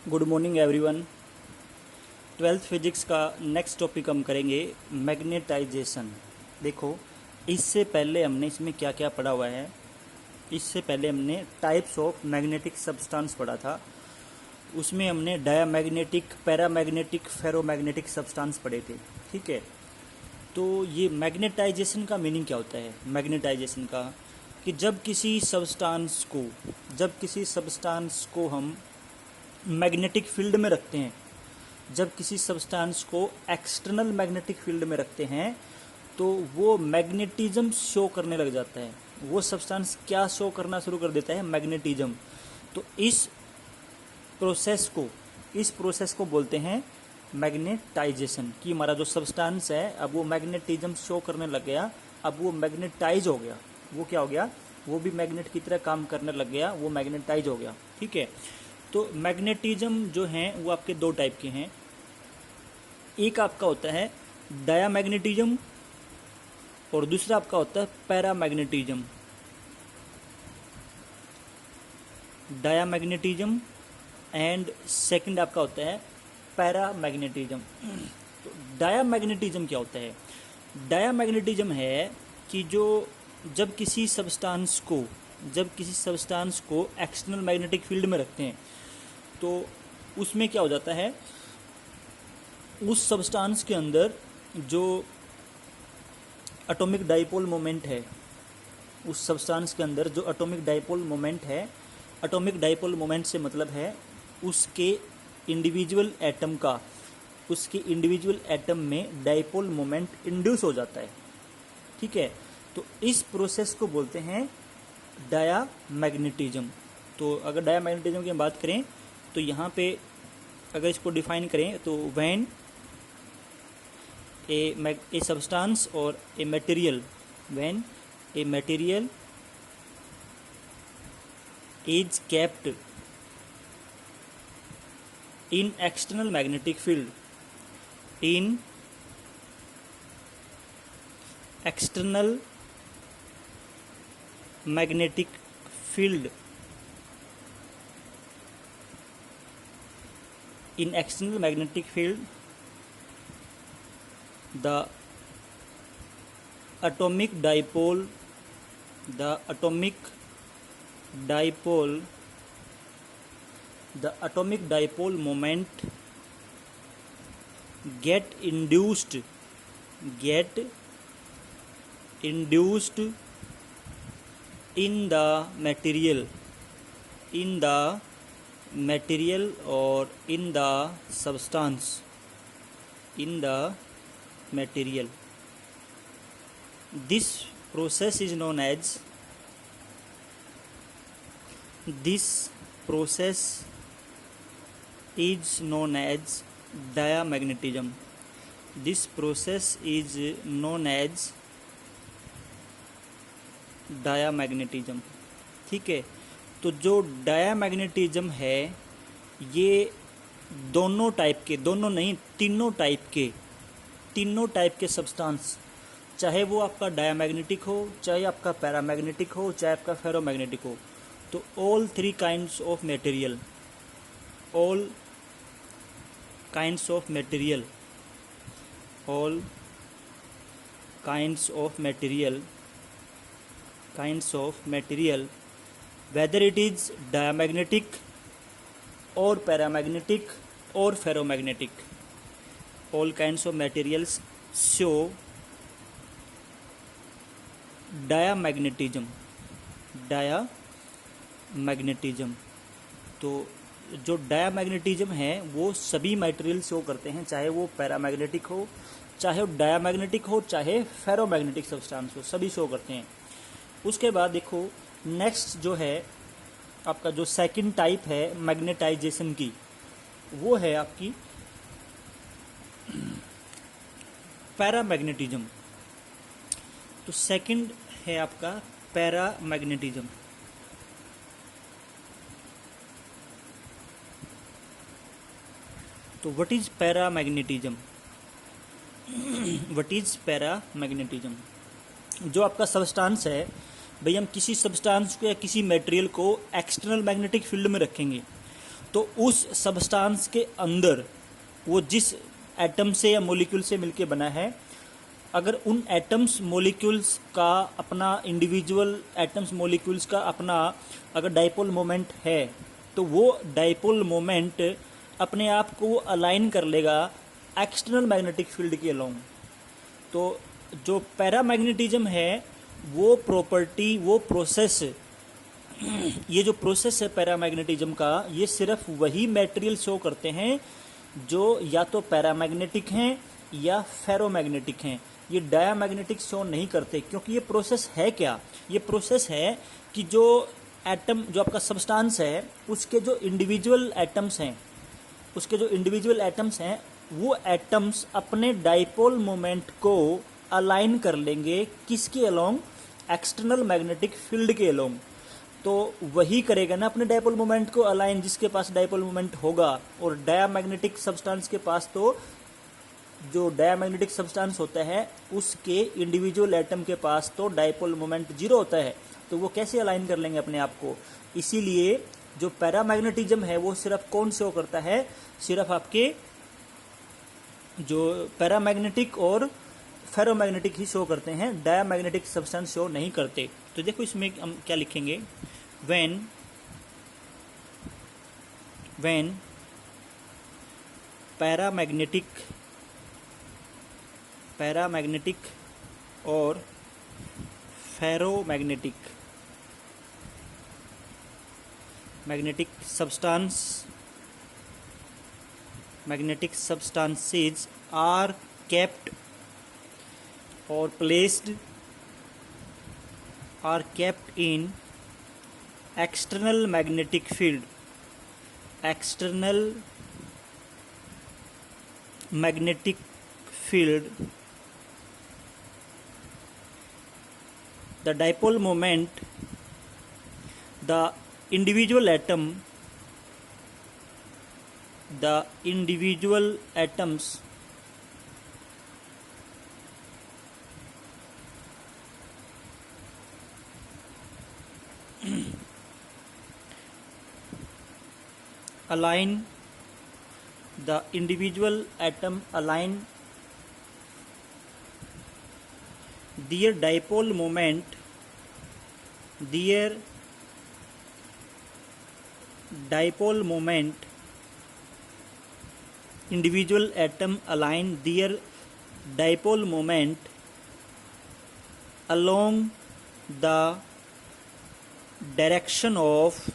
Good morning everyone. Twelfth physics का next topic हम करेंगे मैग्नेटाइजेशन। देखो, इससे पहले हमने इसमें क्या क्या पढ़ा हुआ है। इससे पहले हमने टाइप्स ऑफ मैग्नेटिक सब्सटेंस पढ़ा था। उसमें हमने डायामैग्नेटिक, पैरामैग्नेटिक, फेरोमैग्नेटिक सब्सटेंस पढ़े थे। ठीक है, तो ये मैग्नेटाइजेशन का मीनिंग क्या होता है? मैग्नेटाइजेशन का कि जब किसी सब्सटेंस को हम मैग्नेटिक फील्ड में रखते हैं, जब किसी सब्सटेंस को एक्सटर्नल मैग्नेटिक फील्ड में रखते हैं तो वो मैग्नेटिज्म शो करने लग जाता है। वो सब्सटेंस क्या शो करना शुरू कर देता है? मैग्नेटिज्म। तो इस प्रोसेस को बोलते हैं मैग्नेटाइजेशन। कि हमारा जो सब्सटेंस है अब वो मैग्नेटिज्म शो करने लग गया, अब वो मैग्नेटाइज हो गया। वो क्या हो गया? वो भी मैग्नेट की तरह काम करने लग गया, वो मैग्नेटाइज हो गया। ठीक है, तो मैग्नेटिज्म जो हैं वो आपके दो टाइप के हैं। एक आपका होता है डायामैग्नेटिज्म और दूसरा आपका होता है पैरामैग्नेटिज्म। डायामैग्नेटिज्म एंड सेकंड आपका होता है पैरामैग्नेटिज्म। तो डायामैग्नेटिज्म क्या होता है? डायामैग्नेटिज्म है कि जब किसी सब्सटेंस को एक्सटर्नल मैग्नेटिक फील्ड में रखते हैं तो उसमें क्या हो जाता है, उस सब्सटेंस के अंदर जो एटॉमिक डाइपोल मोमेंट है, उस सब्सटेंस के अंदर जो एटॉमिक डाइपोल मोमेंट है, एटॉमिक डाइपोल मोमेंट से मतलब है उसके इंडिविजुअल एटम में डाइपोल मोमेंट इंड्यूस हो जाता है। ठीक है, तो इस प्रोसेस को बोलते हैं डायामैग्नेटिज्म। तो अगर डायामैग्नेटिज्म की हम बात करें तो यहाँ पे अगर इसको डिफाइन करें तो व्हेन ए सब्सटेंस और a material, when a material is kept in external magnetic field, in external magnetic field, in external magnetic field the atomic dipole moment get induced in the material or in the substance, in the material. This process is known as diamagnetism. This process is known as diamagnetism. ठीक है, तो जो diamagnetism है ये दोनों नहीं तीनों type के सब्सटेंस, चाहे वो आपका डायामैग्नेटिक हो, चाहे आपका पैरामैग्नेटिक हो, चाहे आपका फेरोमैग्नेटिक हो, तो all kinds of material whether it is diamagnetic or paramagnetic or ferromagnetic, all kinds of materials show diamagnetism। तो जो डायामैग्नेटिज्म है वो सभी मटेरियल शो करते हैं, चाहे वो पैरामैग्नेटिक हो, चाहे वो डायामैग्नेटिक हो, चाहे फेरोमैग्नेटिक सब्सटेंस हो, सभी शो करते हैं। उसके बाद देखो नेक्स्ट जो है आपका जो सेकंड टाइप है मैग्नेटाइजेशन की, वो है आपकी पैरामैग्नेटिज्म। तो सेकंड है आपका पैरामैग्नेटिज्म। तो व्हाट इज पैरामैग्नेटिज्म? जो आपका सब्सटेंस है, भाई हम किसी सब्सटेंस को या किसी मटेरियल को एक्सटर्नल मैग्नेटिक फील्ड में रखेंगे तो उस सब्सटेंस के अंदर वो जिस एटम से या मॉलिक्यूल से मिलके बना है, अगर उन एटम्स मॉलिक्यूल्स का अपना इंडिविजुअल एटम्स मॉलिक्यूल्स का अपना अगर डाइपोल मोमेंट है, तो वो डाइपोल मोमेंट अपने आप को अलाइन कर लेगा एक्सटर्नल मैग्नेटिक फील्ड के अलोंग। तो जो पैरामैग्नेटिज्म है वो प्रॉपर्टी, वो प्रोसेस, ये जो प्रोसेस है पैरामैग्नेटिज्म का, ये सिर्फ वही मटेरियल शो करते हैं जो या तो पैरामैग्नेटिक हैं या फेरोमैग्नेटिक हैं। ये डायामैग्नेटिक शो नहीं करते, क्योंकि ये प्रोसेस है क्या, ये प्रोसेस है कि जो एटम, जो आपका सब्सटेंस है, उसके जो इंडिविजुअल एटम्स हैं, वो एटम्स अपने डाइपोल मोमेंट को अलाइन कर लेंगे किसके अलोंग, एक्सटर्नल मैग्नेटिक फील्ड के अलोंग। तो वही करेगा ना अपने डाइपोल मोमेंट को अलाइन जिसके पास डाइपोल मोमेंट होगा। और डायामैग्नेटिक सब्सटेंस के पास तो जो डायामैग्नेटिक सब्सटेंस होता है उसके इंडिविजुअल एटम के पास तो डाइपोल मोमेंट जीरो होता है, तो वो कैसे अलाइन कर लेंगे अपने आप को। इसीलिए जो पैरामैग्नेटिज्म है वो सिर्फ कौन शो करता है, सिर्फ आपके जो पैरामैग्नेटिक और फेरोमैग्नेटिक ही शो करते हैं, डायामैग्नेटिक सब्सटेंस शो नहीं करते। तो देखो इसमें हम क्या लिखेंगे, व्हेन पैरामैग्नेटिक और ferromagnetic magnetic substances are kept in external magnetic field. The dipole moment, the individual atoms align their dipole moment, individual atom align their dipole moment along the direction of